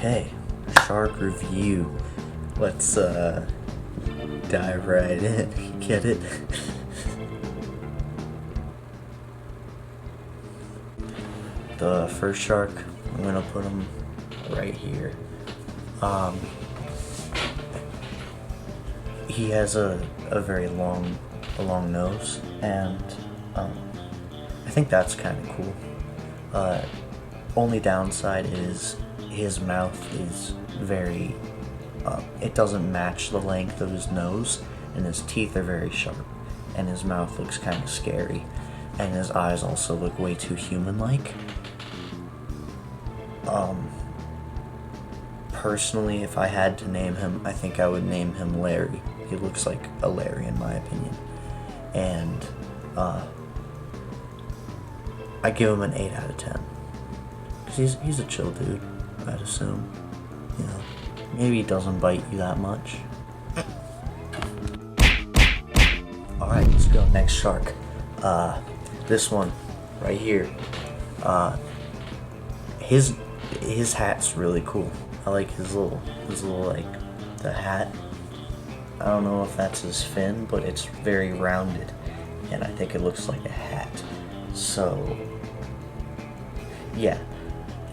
Okay, shark review. Let's dive right in. Get it? The first shark, I'm gonna put him right here. He has a very long nose, and I think that's kind of cool. Only downside is his mouth is very, it doesn't match the length of his nose, and his teeth are very sharp, and his mouth looks kind of scary, and his eyes also look way too human-like. Personally, if I had to name him, I think I would name him Larry. He looks like a Larry in my opinion. And I give him an 8 out of 10. Cause he's a chill dude, I'd assume. You know, maybe he doesn't bite you that much. Alright, let's go. Next shark. This one, right here. His hat's really cool. I like his little like, the hat. I don't know if that's his fin, but it's very rounded, and I think it looks like a hat. So, yeah,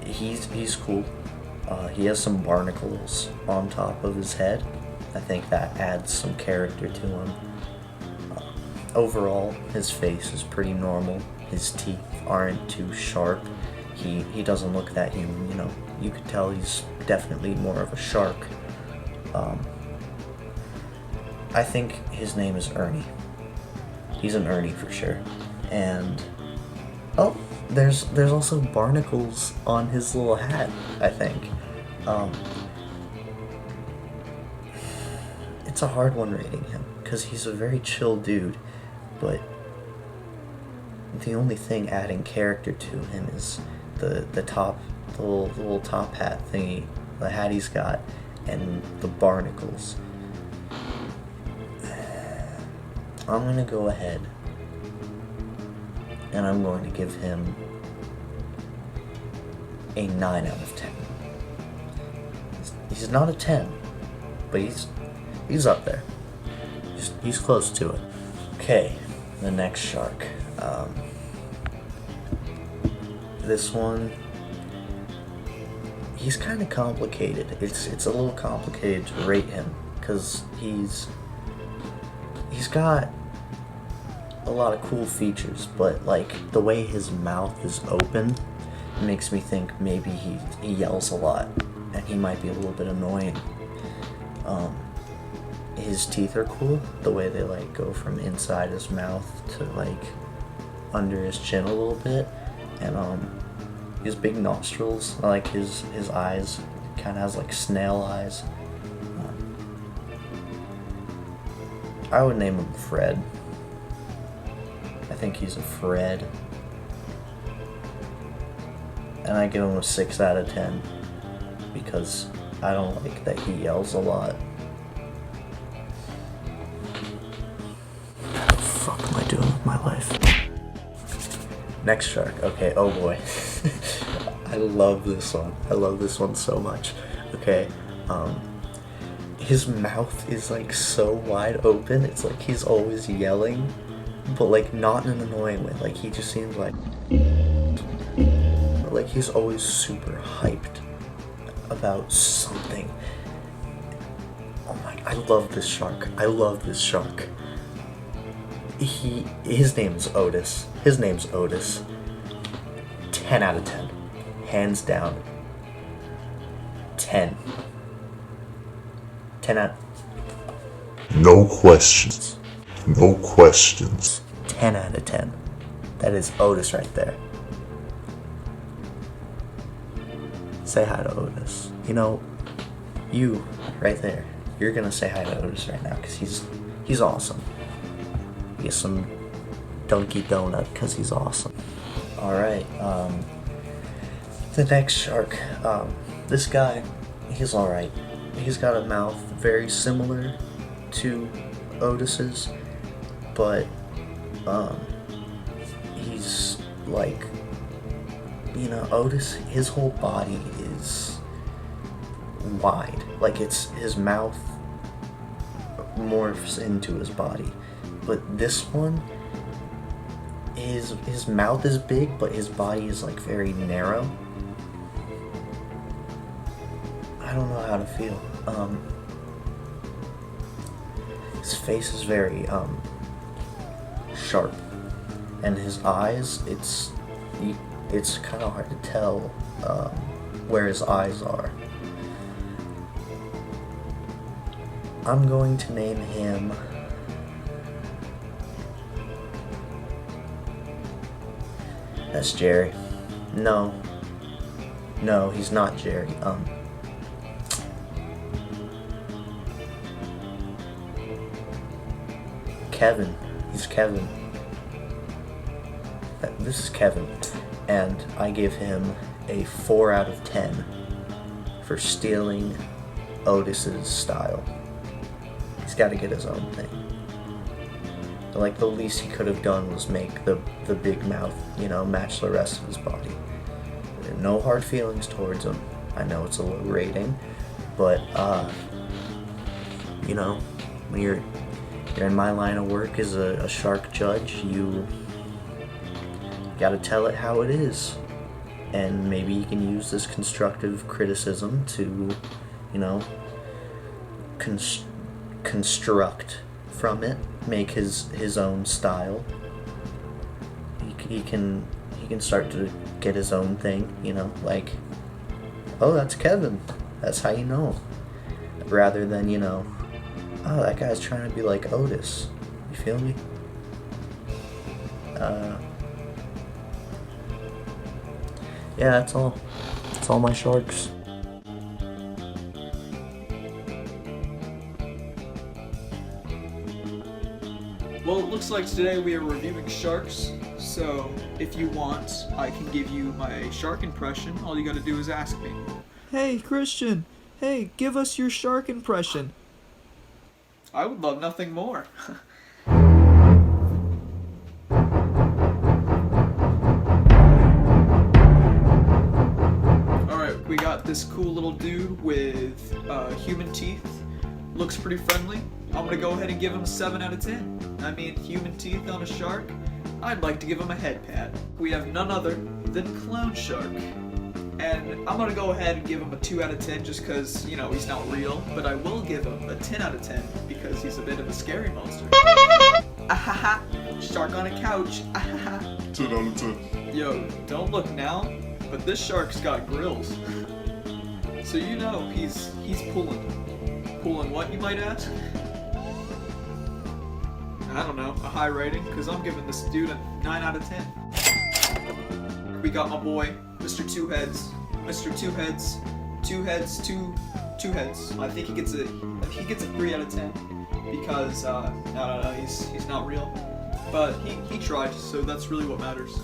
he's cool. He has some barnacles on top of his head. I think that adds some character to him. Overall, his face is pretty normal. His teeth aren't too sharp. He doesn't look that human, you know. You could tell he's definitely more of a shark. I think his name is Ernie. He's an Ernie for sure. And oh, there's also barnacles on his little hat, I think. It's a hard one rating him because he's a very chill dude, but the only thing adding character to him is the little top hat thingy, the hat he's got, and the barnacles. I'm gonna go ahead and I'm going to give him a 9 out of 10. He's not a 10, but he's up there. He's close to it. Okay, the next shark. This one, he's kind of complicated. It's a little complicated to rate him because he's got a lot of cool features, but like the way his mouth is open makes me think maybe he yells a lot and he might be a little bit annoying. His teeth are cool, the way they like go from inside his mouth to like under his chin a little bit, and his big nostrils, I like his eyes, kind of has like snail eyes. I would name him Fred. I think he's a Fred. And I give him a 6 out of 10 because I don't like that he yells a lot. What the fuck am I doing with my life? Next shark. Okay, oh boy. I love this one. I love this one so much. Okay, his mouth is like so wide open, it's like he's always yelling, but like not in an annoying way. Like he just seems like he's always super hyped about something. Oh my, I love this shark. I love this shark. His name's Otis. 10 out of 10. Hands down. 10. 10 out. No questions. 10 out of 10. That is Otis right there. Say hi to Otis. You know, you right there. You're gonna say hi to Otis right now because he's awesome. Get some Dunkin' Donut because he's awesome. Alright, the next shark. This guy, he's alright. He's got a mouth very similar to Otis's, but he's like, you know, Otis, his whole body is wide. Like it's his mouth morphs into his body. But this one, his mouth is big, but his body is like very narrow. I don't know how to feel. His face is very sharp, and his eyes, it's kind of hard to tell where his eyes are. I'm going to name him that's Jerry. No, he's not Jerry. Kevin. He's Kevin. This is Kevin, and I give him a 4 out of 10 for stealing Otis's style. He's got to get his own thing. Like, the least he could have done was make the big mouth, match the rest of his body. No hard feelings towards him. I know it's a low rating, but when you're in my line of work as a shark judge, you gotta tell it how it is. And maybe you can use this constructive criticism to, construct from it, make his own style. He can start to get his own thing, like, oh, that's Kevin. That's how you know. Rather than, oh, that guy's trying to be like Otis. You feel me? Yeah, that's all. That's all my sharks. Well, it looks like today we are reviewing sharks, so if you want, I can give you my shark impression. All you gotta do is ask me. Hey, Christian! Hey, give us your shark impression. I would love nothing more. Alright, we got this cool little dude with human teeth. Looks pretty friendly. I'm gonna go ahead and give him a 7 out of 10. I mean, human teeth on a shark? I'd like to give him a head pat. We have none other than Clown Shark. And I'm gonna go ahead and give him a 2 out of 10 just because, he's not real. But I will give him a 10 out of 10 because he's a bit of a scary monster. Ahaha! Shark on a couch. Ahaha! 10 out of 10. Yo, don't look now, but this shark's got grills. So he's pulling. Pulling what, you might ask? I don't know, a high rating, because I'm giving this dude a 9 out of 10. We got my boy, Mr. Two Heads. Mr. Two Heads. Two heads, two heads. I think he gets a 3 out of 10 because I don't know, he's not real. But he tried, so that's really what matters.